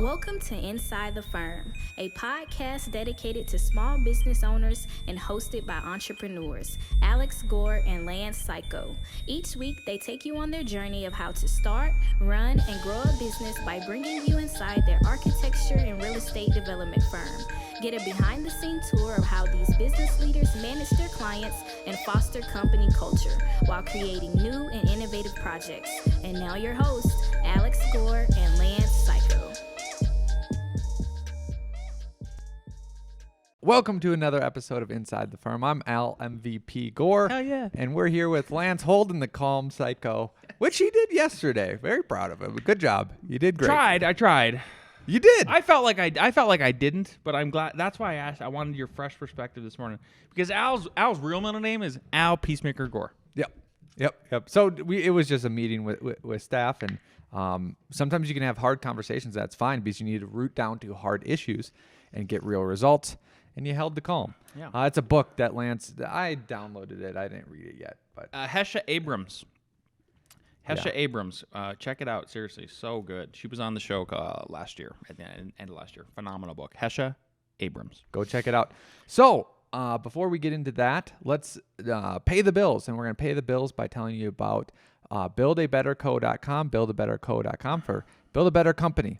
Welcome to Inside the Firm, a podcast dedicated to small business owners and hosted by entrepreneurs, Alex Gore and Lance Cayko. Each week, they take you on their journey of how to start, run, and grow a business by bringing you inside their architecture and real estate development firm. Get a behind-the-scenes tour of how these business leaders manage their clients and foster company culture while creating new and innovative projects. And now your hosts, Alex Gore and Lance Cayko. Welcome to another episode of Inside the Firm. I'm Al MVP Gore. Hell yeah. And we're here with Lance holding the calm Cayko, which he did yesterday. Very proud of him. Good job. You did great. I tried. You did. I felt like I didn't, but I'm glad. That's why I asked. I wanted your fresh perspective this morning because Al's real middle name is Al Peacemaker Gore. Yep. So it was just a meeting with staff, and sometimes you can have hard conversations. That's fine because you need to root down to hard issues and get real results. And you held the calm. Yeah. It's a book that I downloaded it. I didn't read it yet, but Hesha Abrams. Abrams. Check it out. Seriously, so good. She was on the show last year, at the end of last year. Phenomenal book. Hesha Abrams. Go check it out. So before we get into that, let's pay the bills. And we're going to pay the bills by telling you about buildabetterco.com, buildabetterco.com for Build a Better Company.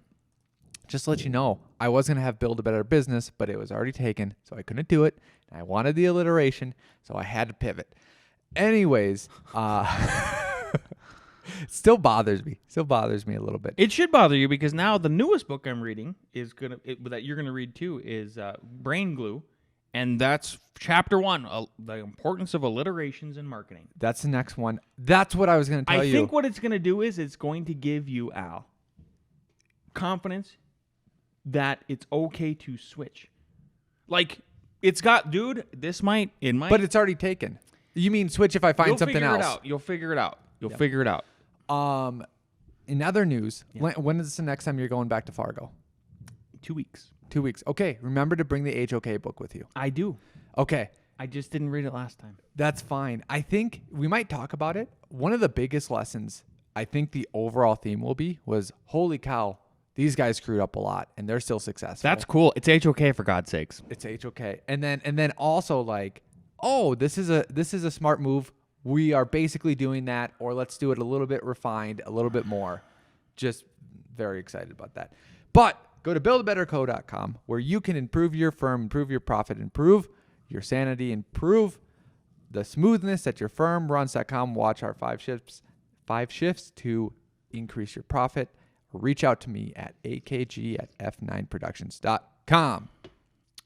Just to let you know, I was going to have Build a Better Business, but it was already taken, so I couldn't do it. And I wanted the alliteration, so I had to pivot. Anyways, it still bothers me. A little bit. It should bother you because now the newest book I'm reading is that you're gonna read too is Brain Glue, and that's chapter 1, the importance of alliterations in marketing. That's the next one. That's what I was going to tell you. I think what it's going to do is it's going to give you, Al, confidence that it's okay to switch. Like, it's got, dude, it might. But it's already taken. You mean switch if I find something else? You'll figure it out. In other news, when is the next time you're going back to Fargo? 2 weeks. 2 weeks. Okay, remember to bring the HOK book with you. I do. Okay. I just didn't read it last time. That's fine. I think we might talk about it. One of the biggest lessons, I think the overall theme was, holy cow, these guys screwed up a lot, and they're still successful. That's cool. It's HOK, for God's sakes. It's HOK. And then also like, oh, this is a smart move. We are basically doing that, or let's do it a little bit refined, a little bit more. Just very excited about that. But go to buildabetterco.com where you can improve your firm, improve your profit, improve your sanity, improve the smoothness that your firm runs.com. Watch our 5 shifts to increase your profit. Reach out to me at akg@f9productions.com.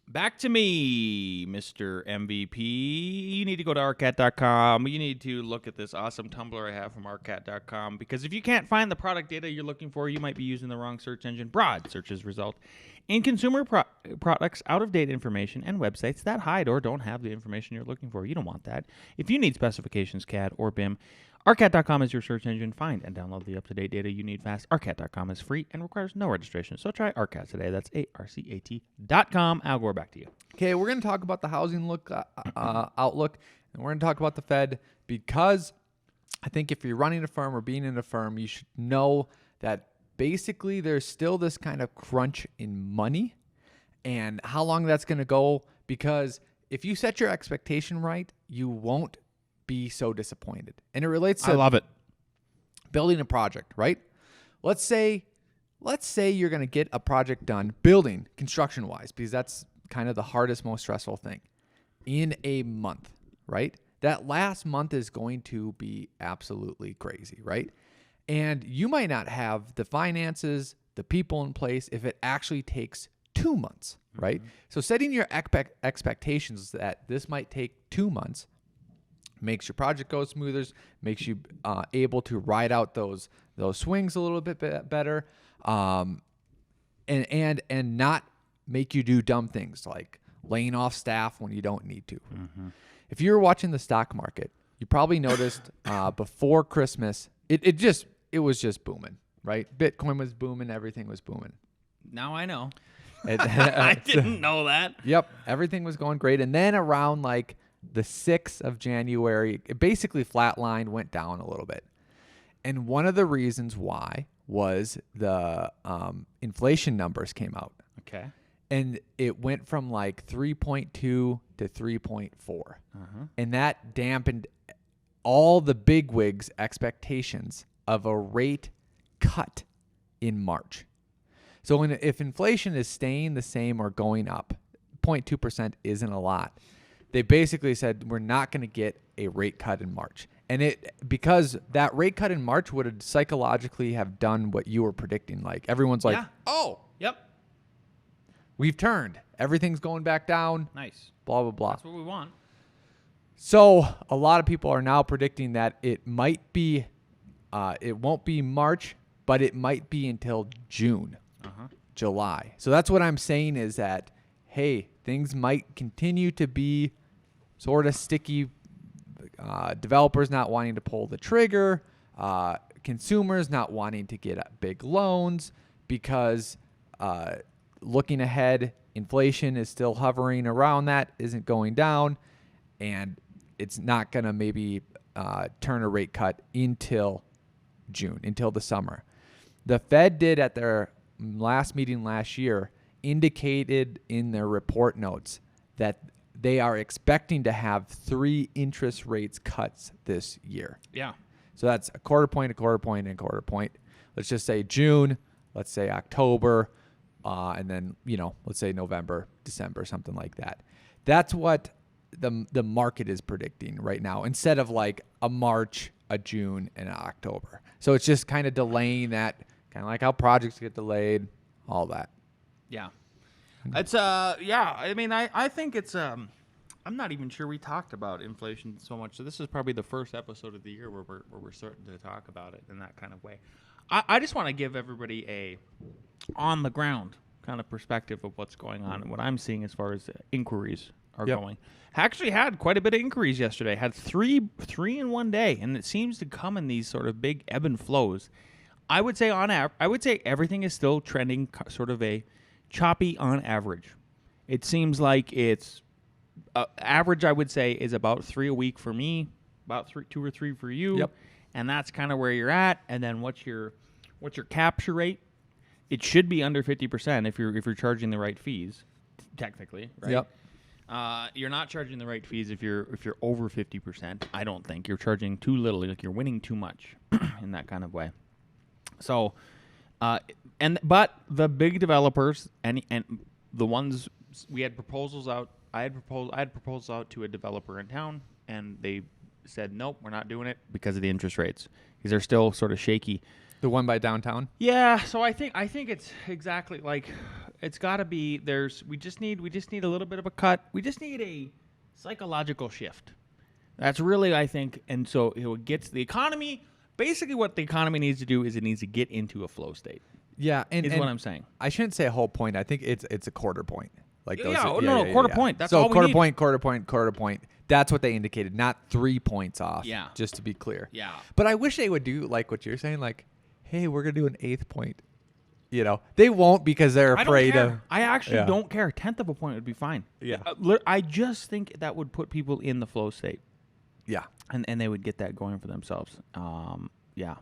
Back to me, Mr. MVP. You need to go to arcat.com. You need to look at this awesome Tumblr I have from arcat.com because if you can't find the product data you're looking for, you might be using the wrong search engine. Broad searches result in consumer products, out-of-date information, and websites that hide or don't have the information you're looking for. You don't want that. If you need specifications, CAD, or BIM, arcat.com is your search engine. Find and download the up-to-date data you need fast. arcat.com is free and requires no registration. So try Arcat today. That's ARCAT.com. Al Gore, back to you. Okay, we're going to talk about the housing outlook, and we're going to talk about the Fed because I think if you're running a firm or being in a firm, you should know that basically there's still this kind of crunch in money and how long that's going to go, because if you set your expectation right, you won't be so disappointed. And it relates to I love it. Building a project, right? Let's say you're going to get a project done building construction wise, because that's kind of the hardest, most stressful thing, in a month, right? That last month is going to be absolutely crazy, right? And you might not have the finances, the people in place if it actually takes 2 months, right? Mm-hmm. So setting your expectations that this might take 2 months makes your project go smoother, makes you able to ride out those swings a little bit better, and not make you do dumb things like laying off staff when you don't need to. Mm-hmm. If you were watching the stock market, you probably noticed before Christmas, it was just booming, right? Bitcoin was booming, everything was booming. Now I know. I didn't know that. Yep, everything was going great, and then around like the 6th of January, it basically flatlined, went down a little bit. And one of the reasons why was the inflation numbers came out. Okay. And it went from like 3.2 to 3.4. And that dampened all the bigwigs' expectations of a rate cut in March. So if inflation is staying the same or going up, 0.2% isn't a lot. They basically said we're not going to get a rate cut in March. And because that rate cut in March would have psychologically have done what you were predicting. Like everyone's like, oh, Yep. we've turned. Everything's going back down. Nice. Blah, blah, blah. That's what we want. So a lot of people are now predicting that it might be, it won't be March, but it might be until June, July. So that's what I'm saying is that, hey, things might continue to be sort of sticky. Developers not wanting to pull the trigger, consumers not wanting to get big loans because looking ahead, inflation is still hovering around that, isn't going down, and it's not going to maybe turn a rate cut until June, until the summer. The Fed did at their last meeting last year indicated in their report notes that they are expecting to have 3 interest rates cuts this year. Yeah. So that's a quarter point, a quarter point, and a quarter point. Let's just say June, let's say October, and then, let's say November, December, something like that. That's what the market is predicting right now, instead of like a March, a June, and an October. So it's just kind of delaying that, kind of like how projects get delayed, all that. Yeah. It's I mean, I think it's I'm not even sure we talked about inflation so much. So this is probably the first episode of the year where we're starting to talk about it in that kind of way. I just want to give everybody a on the ground kind of perspective of what's going on and what I'm seeing as far as inquiries are going. Actually had quite a bit of inquiries yesterday. Had three in one day, and it seems to come in these sort of big ebb and flows. I would say everything is still trending sort of a choppy on average. It seems like it's average, I would say, is about 3 a week for me, about 2 or 3 for you. Yep. And that's kind of where you're at. And then what's your capture rate? It should be under 50% if you're charging the right fees, technically, right? Yep. You're not charging the right fees if you're over 50%. I don't think you're charging too little. Like you're winning too much in that kind of way. So, but the big developers and the ones we had proposals out. I had proposals out to a developer in town, and they said nope, we're not doing it because of the interest rates, because they're still sort of shaky. The one by downtown? Yeah, so I think it's exactly like it's got to be we just need a little bit of a cut. We just need a psychological shift. That's really, I think, and so it gets the economy. Basically, what the economy needs to do is it needs to get into a flow state. Yeah, and what I'm saying. I shouldn't say a whole point. I think it's a quarter point. Like those, quarter point. That's so all we quarter need. point, quarter point, quarter point. That's what they indicated, not 3 points off. Yeah. Just to be clear. Yeah. But I wish they would do like what you're saying, like, hey, we're gonna do an 1/8 point. They won't because they're afraid of. I actually don't care. 1/10 of a point would be fine. Yeah. I just think that would put people in the flow state. Yeah. And they would get that going for themselves. Yeah.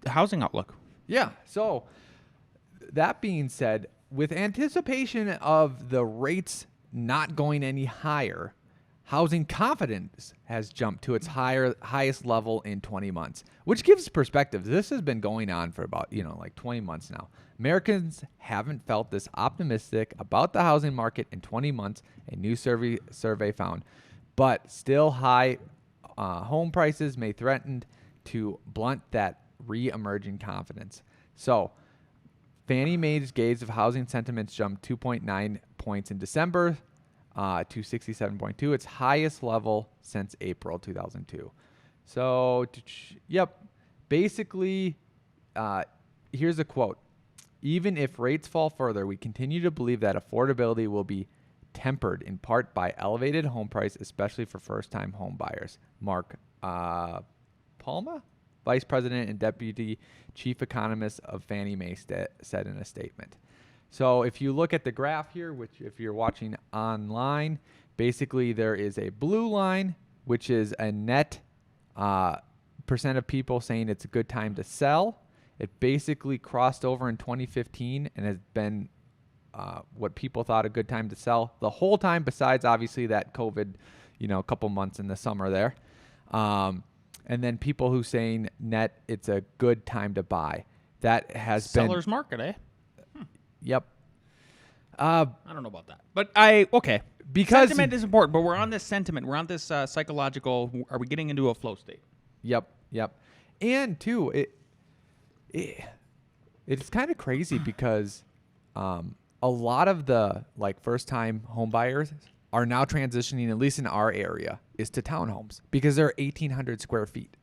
Housing outlook. Yeah. So that being said, with anticipation of the rates not going any higher, housing confidence has jumped to its highest level in 20 months, which gives perspective. This has been going on for about, like 20 months now. Americans haven't felt this optimistic about the housing market in 20 months, a new survey found. But still high home prices may threaten to blunt that re-emerging confidence. So Fannie Mae's gauge of housing sentiments jumped 2.9 points in December to 67.2, its highest level since April 2002. So, basically, here's a quote. Even if rates fall further, we continue to believe that affordability will be tempered in part by elevated home price, especially for first-time home buyers. Mark Palma, Vice President and Deputy Chief Economist of Fannie Mae, said in a statement. So if you look at the graph here, which if you're watching online, basically there is a blue line, which is a net 80% of people saying it's a good time to sell. It basically crossed over in 2015 and has been what people thought a good time to sell the whole time, besides obviously that COVID, a couple months in the summer there. And then people who saying net, it's a good time to buy. That has Seller's market, eh? Yep. I don't know about that. But okay. Because sentiment is important, but we're on this sentiment. We're on this psychological, are we getting into a flow state? Yep. And too, it's kind of crazy because a lot of the first-time home buyers are now transitioning, at least in our area, is to townhomes because they're 1,800 square feet.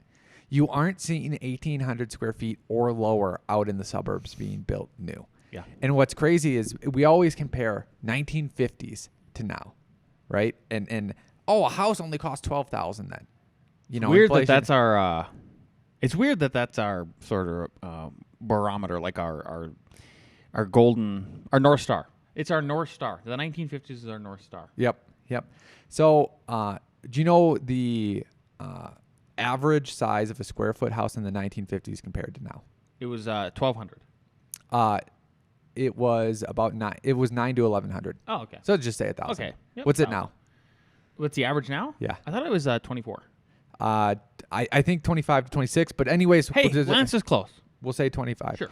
You aren't seeing 1,800 square feet or lower out in the suburbs being built new. Yeah. And what's crazy is we always compare 1950s to now, right? And a house only cost $12,000 then. Weird inflation. that's our. It's weird that our sort of barometer, like our North Star. It's our North Star. The 1950s is our North Star. Yep. So, do you know the average size of a square foot house in the 1950s compared to now? It was 1,200. It was about 9. It was 9 to 1,100. Oh, okay. So just say 1,000. Okay. Yep, What's it 1,000. now? What's the average now? Yeah. I thought it was 24. I think 25 to 26. But anyways, Hey, Lance is close. We'll say 25. Sure.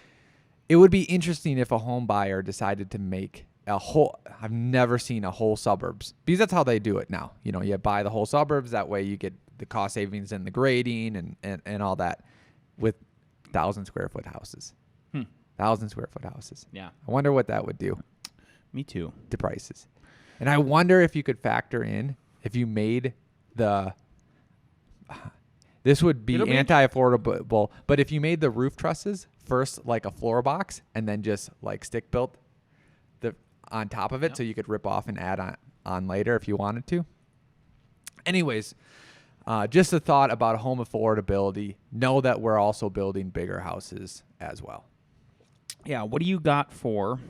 It would be interesting if a home buyer decided to make a whole. I've never seen a whole suburbs because that's how they do it now. You buy the whole suburbs. That way you get the cost savings and the grading and all that with 1,000 square foot houses. 1,000 square foot houses. Yeah. I wonder what that would do Me too. to prices. And I wonder if you could factor in if you made this would be It'll be anti-affordable, but if you made the roof trusses first like a floor box and then just stick built on top of it, Yep. so you could rip off and add on later if you wanted to. Anyways, just a thought about home affordability. Know that we're also building bigger houses as well. Yeah. What do you got for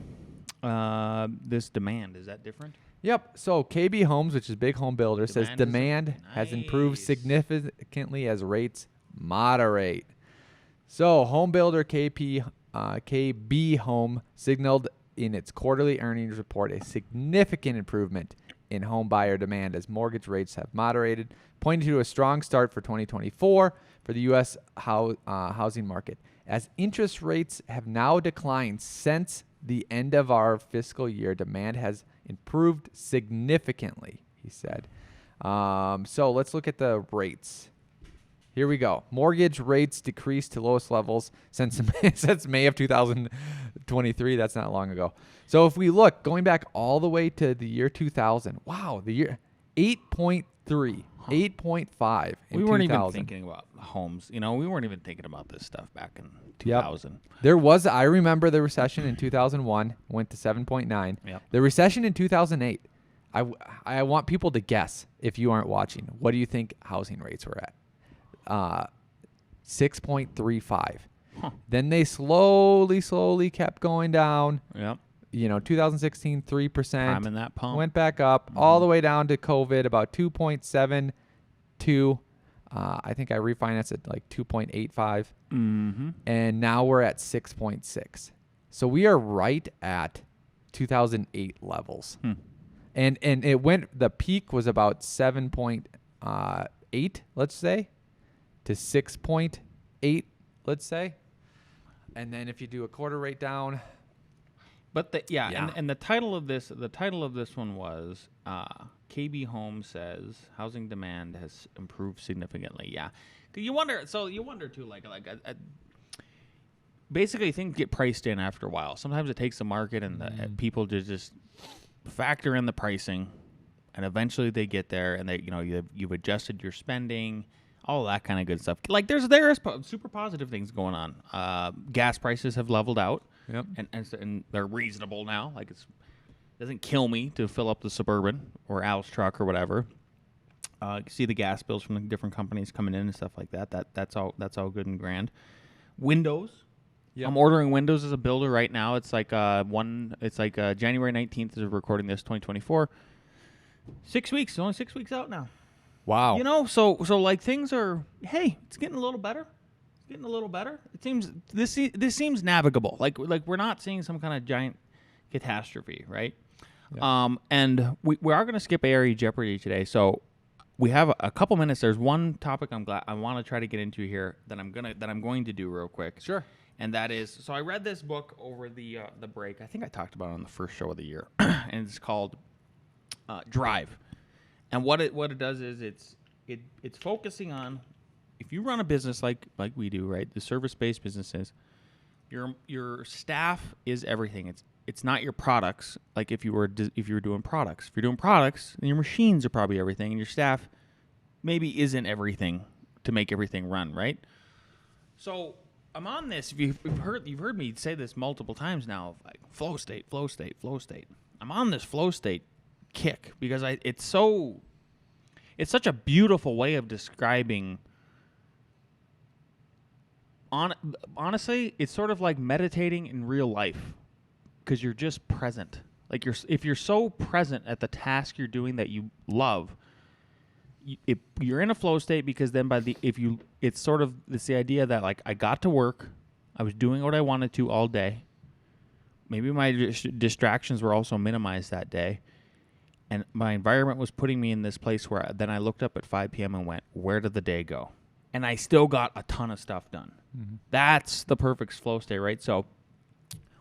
this demand? Is that different? Yep. So KB Homes, which is Big Home Builder, says demand has improved Nice. significantly as rates moderate. So home builder KB Home signaled in its quarterly earnings report a significant improvement in home buyer demand as mortgage rates have moderated, pointing to a strong start for 2024 for the U.S. Housing market. As interest rates have now declined since the end of our fiscal year, demand has improved significantly, he said. So let's look at the rates. Here we go. Mortgage rates decreased to lowest levels since May of 2023. That's not long ago. So if we look, going back all the way to the year 2000, wow, the year 8.3, 8.5 in We weren't 2000. even thinking about homes. We weren't even thinking about this stuff back in 2000. I remember the recession in 2001 went to 7.9. Yep. The recession in 2008, I want people to guess if you aren't watching. What do you think housing rates were at? 6.35. Huh. Then they slowly kept going down. Yep. 2016, 3%. Priming that pump. Went back up all the way down to COVID, about 2.72. I think I refinanced it like 2.85. Mm-hmm. And now we're at 6.6. So we are right at 2008 levels. And it went, the peak was about 7.8, let's say, to 6.8, let's say. And then if you do a quarter rate down. But and the title of this one was KB Home says housing demand has improved significantly. Yeah, 'cause you wonder too, basically things get priced in after a while. Sometimes it takes the market and the people to just factor in the pricing, and eventually they get there, and they you've adjusted your spending, all that kind of good stuff. Like there's super positive things going on. Gas prices have leveled out. Yep. And they're reasonable now. Like it doesn't kill me to fill up the Suburban or Al's truck or whatever. You see the gas bills from the different companies coming in and stuff like that. That's all good and grand. Windows. Yep. I'm ordering windows as a builder right now. It's like January 19th as we're recording this, 2024. 6 weeks. Only 6 weeks out now. Wow. You know, so like things are, hey, it's getting a little better. It's getting a little better. It seems this seems navigable. Like we're not seeing some kind of giant catastrophe, right? Yeah. And we are going to skip ARE Jeopardy today. So we have a couple minutes. There's one topic I want to try to get into here that I'm going to do real quick. Sure. And that is, so I read this book over the break. I think I talked about it on the first show of the year, and it's called Drive. And what it does is it's focusing on, if you run a business like we do, right? The service-based businesses, your staff is everything. It's not your products. Like if you were doing products, then your machines are probably everything, and your staff maybe isn't everything to make everything run, right? So I'm on this. If you've heard me say this multiple times now, like flow state. I'm on this flow state kick because it's such a beautiful way of describing. Honestly, it's sort of like meditating in real life because you're just present. Like if you're so present at the task you're doing that you love, you're in a flow state, because then it's the idea that like I got to work, I was doing what I wanted to all day. Maybe my distractions were also minimized that day. And my environment was putting me in this place where then I looked up at 5 p.m. and went, where did the day go? And I still got a ton of stuff done. Mm-hmm. That's the perfect flow state, right? So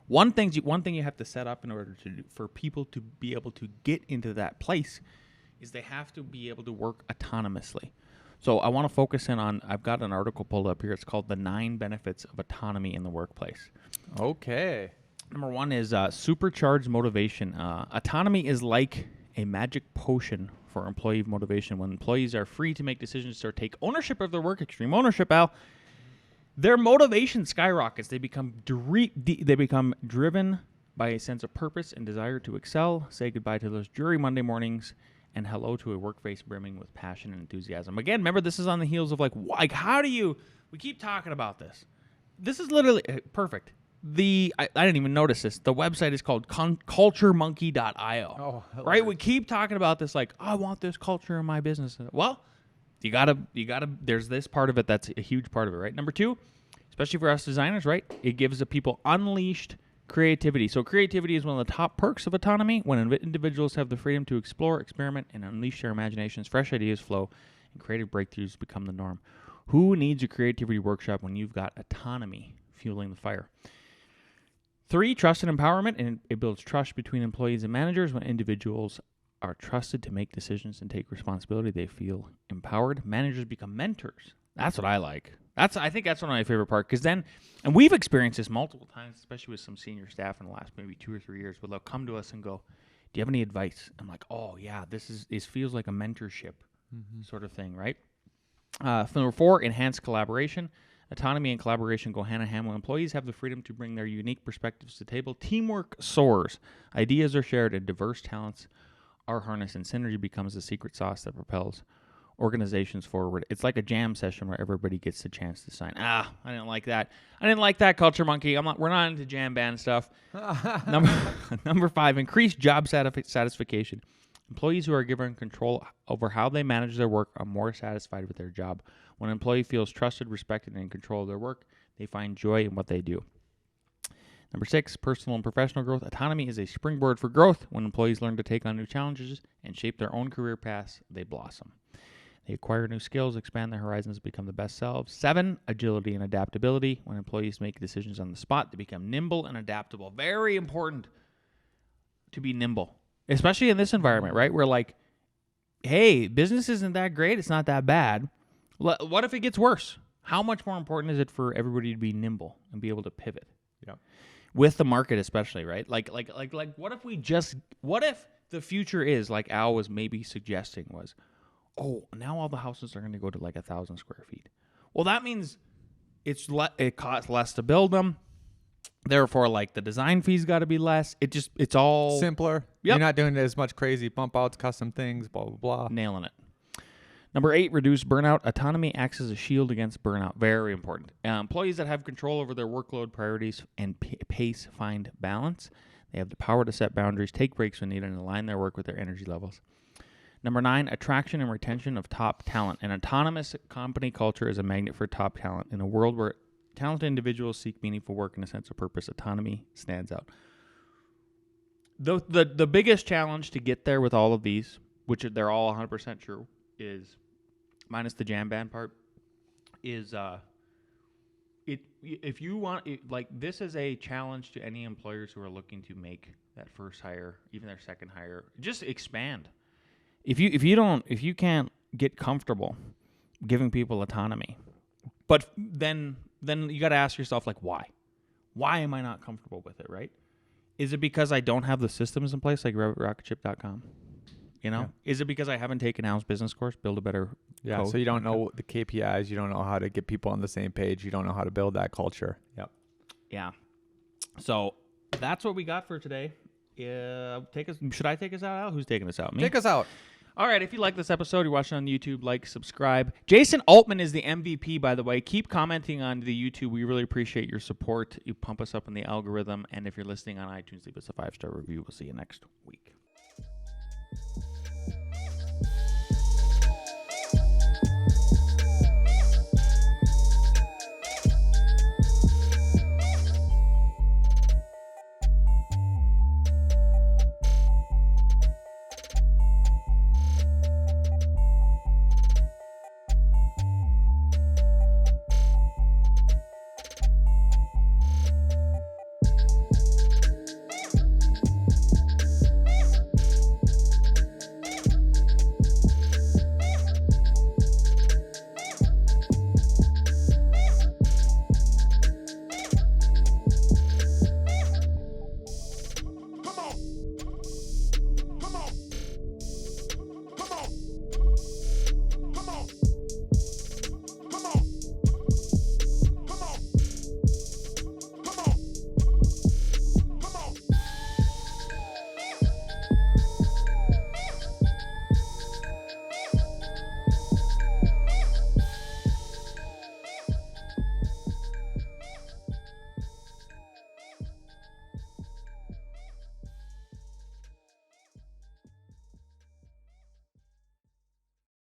one thing you have to set up in order for people to be able to get into that place is they have to be able to work autonomously. So I want to focus in on, I've got an article pulled up here. It's called The 9 Benefits of Autonomy in the Workplace. Okay. Number 1 is supercharged motivation. Autonomy is like a magic potion for employee motivation. When employees are free to make decisions or take ownership of their work, extreme ownership, Al, their motivation skyrockets. They become driven by a sense of purpose and desire to excel. Say goodbye to those dreary Monday mornings and hello to a workplace brimming with passion and enthusiasm. Again, remember, this is on the heels of like how do you, we keep talking about this. This is literally perfect. I didn't even notice this. The website is called culturemonkey.io. Oh, right? We keep talking about this like, I want this culture in my business. Well, you gotta, there's this part of it that's a huge part of it, right? Number 2, especially for us designers, right? It gives the people unleashed creativity. So creativity is one of the top perks of autonomy. When individuals have the freedom to explore, experiment, and unleash their imaginations, fresh ideas flow, and creative breakthroughs become the norm. Who needs a creativity workshop when you've got autonomy fueling the fire? 3, trust and empowerment, and it builds trust between employees and managers. When individuals are trusted to make decisions and take responsibility, they feel empowered. Managers become mentors. That's what I like. I think that's one of my favorite parts, because then, and we've experienced this multiple times, especially with some senior staff in the last maybe 2 or 3 years, where they'll come to us and go, do you have any advice? I'm like, oh yeah, this feels like a mentorship sort of thing, right? Number 4, enhanced collaboration. Autonomy and collaboration go hand in hand. When employees have the freedom to bring their unique perspectives to the table, teamwork soars. Ideas are shared and diverse talents are harnessed, and synergy becomes the secret sauce that propels organizations forward. It's like a jam session where everybody gets the chance to sign. I didn't like that. Culture monkey. We're not into jam band stuff. Number 5, increased job satisfaction. Employees who are given control over how they manage their work are more satisfied with their job. When an employee feels trusted, respected, and in control of their work, they find joy in what they do. Number 6, personal and professional growth. Autonomy is a springboard for growth. When employees learn to take on new challenges and shape their own career paths, they blossom. They acquire new skills, expand their horizons, become the best selves. 7, agility and adaptability. When employees make decisions on the spot, they become nimble and adaptable. Very important to be nimble, especially in this environment, right? We're like, hey, business isn't that great. It's not that bad. What if it gets worse? How much more important is it for everybody to be nimble and be able to pivot? Yeah. With the market especially, right? Like what if the future is like Al was maybe suggesting was, oh, now all the houses are going to go to like 1,000 square feet. Well, that means it costs less to build them. Therefore, like the design fees got to be less. It's all simpler. Yep. You're not doing as much crazy bump outs, custom things, blah, blah, blah. Nailing it. Number 8, reduce burnout. Autonomy acts as a shield against burnout. Very important. Employees that have control over their workload, priorities, and pace find balance. They have the power to set boundaries, take breaks when needed, and align their work with their energy levels. Number 9, attraction and retention of top talent. An autonomous company culture is a magnet for top talent. In a world where talented individuals seek meaningful work and a sense of purpose, autonomy stands out. The biggest challenge to get there with all of these, which they're all 100% true, is, minus the jam band part, is if you want it, like, this is a challenge to any employers who are looking to make that first hire, even their second hire, just expand. If you can't get comfortable giving people autonomy, but then you got to ask yourself, like, why am I not comfortable with it, right? Is it because I don't have the systems in place, like rocketship.com? You know, is it because I haven't taken Al's business course, build a better code? So you don't know the KPIs, you don't know how to get people on the same page, you don't know how to build that culture. Yep. Yeah. So that's what we got for today. Should I take us out, Al? Who's taking us out? Me? Take us out. All right, if you like this episode, you're watching on YouTube, like, subscribe. Jason Altman is the MVP, by the way. Keep commenting on the YouTube. We really appreciate your support. You pump us up in the algorithm. And if you're listening on iTunes, leave us a 5-star review. We'll see you next week.